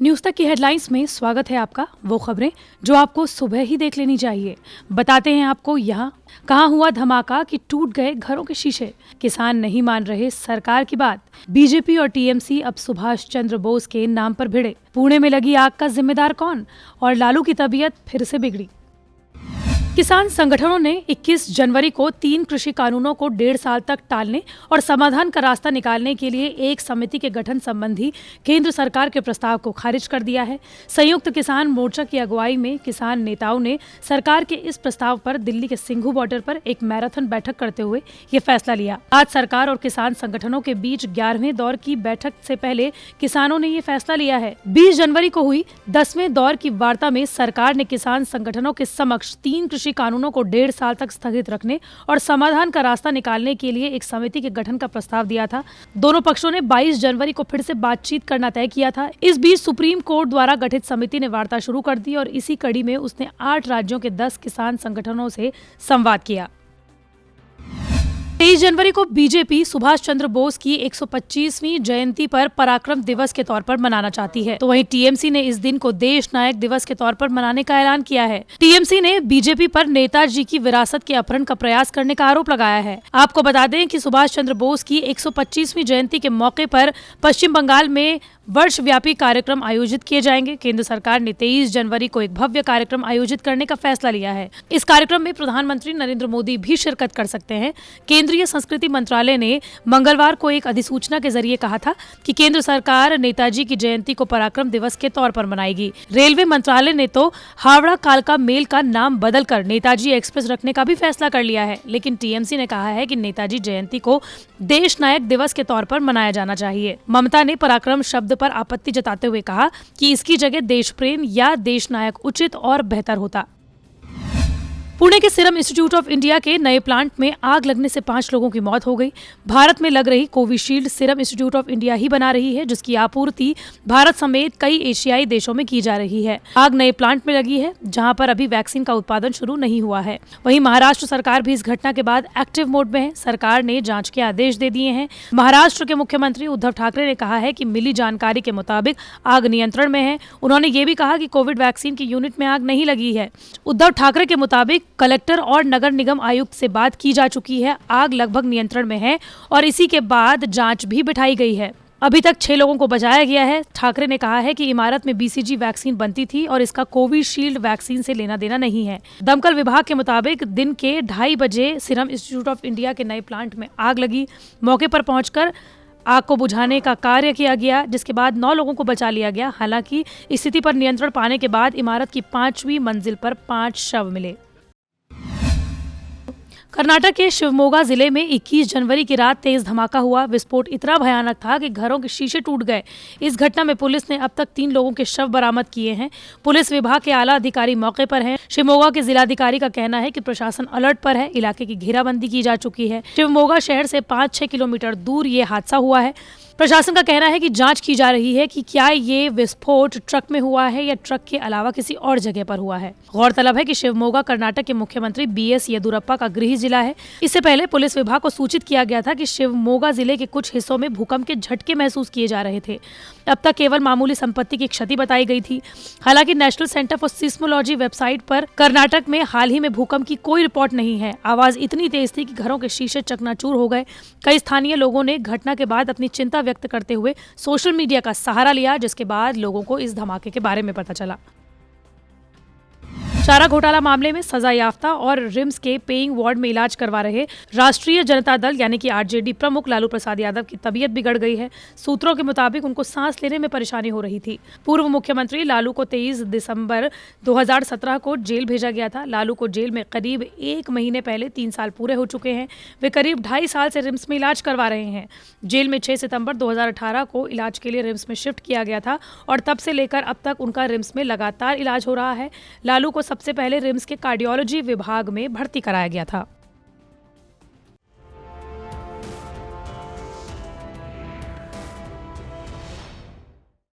News तक की headlines में स्वागत है आपका। वो खबरें जो आपको सुबह ही देख लेनी चाहिए, बताते हैं आपको यहाँ कहाँ हुआ धमाका कि टूट गए घरों के शीशे। किसान नहीं मान रहे सरकार की बात। बीजेपी और टीएमसी अब सुभाष चंद्र बोस के नाम पर भिड़े। पुणे में लगी आग का जिम्मेदार कौन, और लालू की तबीयत फिर से बिगड़ी। किसान संगठनों ने 21 जनवरी को 3 कृषि कानूनों को 1.5 साल तक टालने और समाधान का रास्ता निकालने के लिए एक समिति के गठन संबंधी केंद्र सरकार के प्रस्ताव को खारिज कर दिया है। संयुक्त किसान मोर्चा की अगुवाई में किसान नेताओं ने सरकार के इस प्रस्ताव पर दिल्ली के सिंघू बॉर्डर पर एक मैराथन बैठक करते हुए ये फैसला लिया। आज सरकार और किसान संगठनों के बीच 11वें दौर की बैठक से पहले किसानों ने ये फैसला लिया है। 20 जनवरी को हुई 10वें दौर की वार्ता में सरकार ने किसान संगठनों के समक्ष 3 कृषि कानूनों को 1.5 साल तक स्थगित रखने और समाधान का रास्ता निकालने के लिए एक समिति के गठन का प्रस्ताव दिया था। दोनों पक्षों ने 22 जनवरी को फिर से बातचीत करना तय किया था। इस बीच सुप्रीम कोर्ट द्वारा गठित समिति ने वार्ता शुरू कर दी और इसी कड़ी में उसने 8 राज्यों के 10 किसान संगठनों से संवाद किया। 23 जनवरी को बीजेपी सुभाष चंद्र बोस की 125वीं जयंती पर पराक्रम दिवस के तौर पर मनाना चाहती है, तो वहीं टीएमसी ने इस दिन को देश नायक दिवस के तौर पर मनाने का ऐलान किया है। टीएमसी ने बीजेपी पर नेताजी की विरासत के अपहरण का प्रयास करने का आरोप लगाया है। आपको बता दें कि सुभाष चंद्र बोस की 125वीं जयंती के मौके पर पश्चिम बंगाल में वर्षव्यापी कार्यक्रम आयोजित किए जाएंगे। केंद्र सरकार ने 23 जनवरी को एक भव्य कार्यक्रम आयोजित करने का फैसला लिया है। इस कार्यक्रम में प्रधानमंत्री नरेंद्र मोदी भी शिरकत कर सकते हैं। केंद्रीय संस्कृति मंत्रालय ने मंगलवार को एक अधिसूचना के जरिए कहा था कि केंद्र सरकार नेताजी की जयंती को पराक्रम दिवस के तौर पर मनाएगी। रेलवे मंत्रालय ने तो हावड़ा कालका मेल का नाम बदलकर नेताजी एक्सप्रेस रखने का भी फैसला कर लिया है, लेकिन टीएमसी ने कहा है कि नेताजी जयंती को देश नायक दिवस के तौर पर मनाया जाना चाहिए। ममता ने पराक्रम शब्द पर आपत्ति जताते हुए कहा कि इसकी जगह देश प्रेम या देश नायक उचित और बेहतर होता। पुणे के सीरम इंस्टीट्यूट ऑफ इंडिया के नए प्लांट में आग लगने से 5 लोगों की मौत हो गई। भारत में लग रही Covishield Serum Institute of India ही बना रही है, जिसकी आपूर्ति भारत समेत कई एशियाई देशों में की जा रही है। आग नए प्लांट में लगी है, जहां पर अभी वैक्सीन का उत्पादन शुरू नहीं हुआ है। वहीं महाराष्ट्र सरकार भी इस घटना के बाद एक्टिव मोड में है। सरकार ने जाँच के आदेश दे दिए हैं। महाराष्ट्र के मुख्यमंत्री उद्धव ठाकरे ने कहा है कि मिली जानकारी के मुताबिक आग नियंत्रण में है। उन्होंने ये भी कहा कि कोविड वैक्सीन की यूनिट में आग नहीं लगी है। उद्धव ठाकरे के मुताबिक कलेक्टर और नगर निगम आयुक्त से बात की जा चुकी है। आग लगभग नियंत्रण में है और इसी के बाद जांच भी बिठाई गई है। अभी तक 6 लोगों को बचाया गया है। ठाकरे ने कहा है कि इमारत में बीसीजी वैक्सीन बनती थी और इसका कोविशील्ड वैक्सीन से लेना देना नहीं है। दमकल विभाग के मुताबिक दिन के 2:30 बजे सीरम इंस्टीट्यूट ऑफ इंडिया के नए प्लांट में आग लगी। मौके पर पहुंचकर आग को बुझाने का कार्य किया गया, जिसके बाद 9 लोगों को बचा लिया गया। हालांकि स्थिति पर नियंत्रण पाने के बाद इमारत की 5वीं मंजिल पर 5 शव मिले। कर्नाटक के शिवमोगा जिले में 21 जनवरी की रात तेज धमाका हुआ। विस्फोट इतना भयानक था कि घरों के शीशे टूट गए। इस घटना में पुलिस ने अब तक 3 लोगों के शव बरामद किए हैं। पुलिस विभाग के आला अधिकारी मौके पर हैं। शिवमोगा के जिलाधिकारी का कहना है कि प्रशासन अलर्ट पर है। इलाके की घेराबंदी की जा चुकी है। शिवमोगा शहर से 5-6 किलोमीटर दूर ये हादसा हुआ है। प्रशासन का कहना है कि जांच की जा रही है कि क्या ये विस्फोट ट्रक में हुआ है या ट्रक के अलावा किसी और जगह पर हुआ है। गौरतलब है कि शिवमोगा कर्नाटक के मुख्यमंत्री बीएस येदुरप्पा का गृह जिला है। इससे पहले पुलिस विभाग को सूचित किया गया था कि शिवमोगा जिले के कुछ हिस्सों में भूकंप के झटके महसूस किए जा रहे थे। अब तक केवल मामूली संपत्ति की क्षति बताई गई थी। हालांकि national centre for seismology website पर कर्नाटक में हाल ही में भूकंप की कोई रिपोर्ट नहीं है। आवाज इतनी तेज थी कि घरों के शीशे चकनाचूर हो गए। कई स्थानीय लोगों ने घटना के बाद अपनी चिंता व्यक्त करते हुए सोशल मीडिया का सहारा लिया, जिसके बाद लोगों को इस धमाके के बारे में पता चला। चारा घोटाला मामले में सजा याफ्ता और रिम्स के पेइंग वार्ड में इलाज करवा रहे राष्ट्रीय जनता दल यानी कि आरजेडी प्रमुख लालू प्रसाद यादव की तबीयत बिगड़ गई है। सूत्रों के मुताबिक उनको सांस लेने में परेशानी हो रही थी। पूर्व मुख्यमंत्री लालू को 23 दिसंबर 2017 को जेल भेजा गया था। लालू को जेल में करीब 1 महीने पहले 3 साल पूरे हो चुके हैं। वे करीब 2.5 साल से रिम्स में इलाज करवा रहे हैं। जेल में 6 सितंबर 2018 को इलाज के लिए रिम्स में शिफ्ट किया गया था और तब से लेकर अब तक उनका रिम्स में लगातार इलाज हो रहा है। लालू को सबसे पहले रिम्स के कार्डियोलॉजी विभाग में भर्ती कराया गया था।